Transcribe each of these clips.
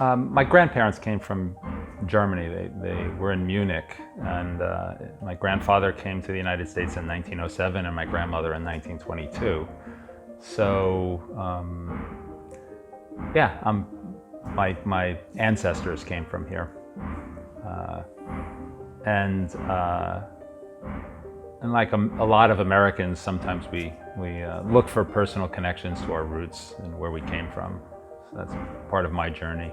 My grandparents came from Germany. They were in Munich, and my grandfather came to the United States in 1907 and my grandmother in 1922. So, yeah, my ancestors came from here. And like a lot of Americans, sometimes we look for personal connections to our roots and where we came from. So that's part of my journey.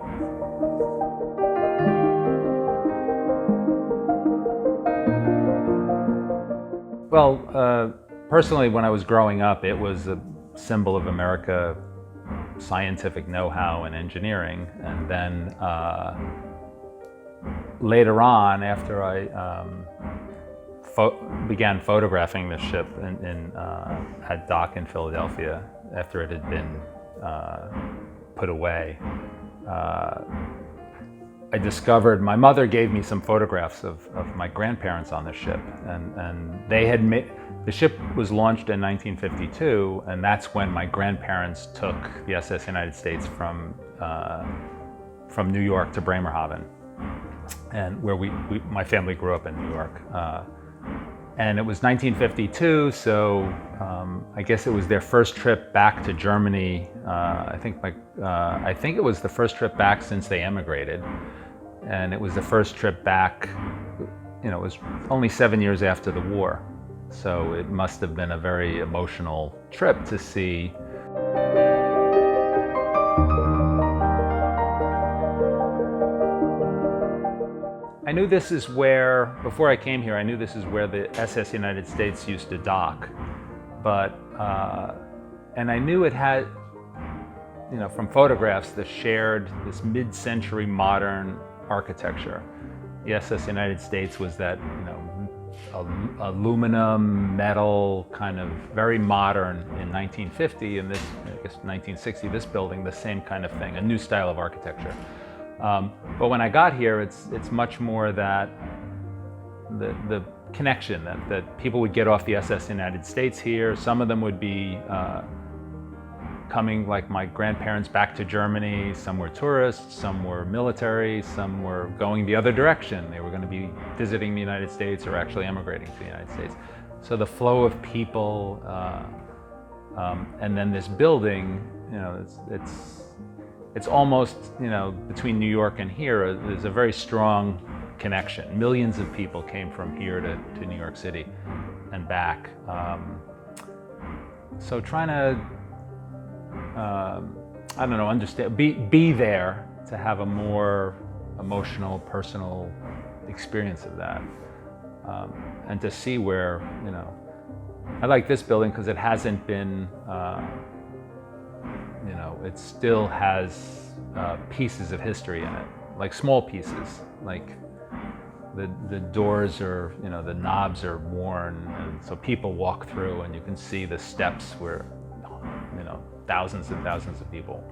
Well, personally, when I was growing up, it was a symbol of America, scientific know-how and engineering. And then later on, after I began photographing the ship at dock in Philadelphia, after it had been put away, I discovered, my mother gave me some photographs of my grandparents on the ship, and they had made, the ship was launched in 1952, and that's when my grandparents took the SS United States from New York to Bremerhaven, and where my family grew up in New York. And it was 1952, so I guess it was their first trip back to Germany. I think it was the first trip back since they emigrated, and it was the first trip back. You know, it was only 7 years after the war, so it must have been a very emotional trip to see. I knew this is where, before I came here, I knew this is where the SS United States used to dock. But, and I knew it had, you know, from photographs, this mid-century modern architecture. The SS United States was that, you know, aluminum, metal, kind of very modern in 1950, and this, I guess 1960, this building, the same kind of thing, a new style of architecture. But when I got here, it's much more that the connection that people would get off the SS United States here. Some of them would be coming, like my grandparents, back to Germany. Some were tourists, some were military, some were going the other direction. They were going to be visiting the United States or actually emigrating to the United States. So the flow of people, and then this building, you know, it's almost, you know, between New York and here, there's a very strong connection. Millions of people came from here to New York City and back. So trying to, I don't know, understand, be there to have a more emotional, personal experience of that. And to see where, you know, I like this building because it hasn't been, you know, it still has pieces of history in it, like small pieces, like the doors are, you know, the knobs are worn, and so people walk through and you can see the steps where, you know, thousands and thousands of people.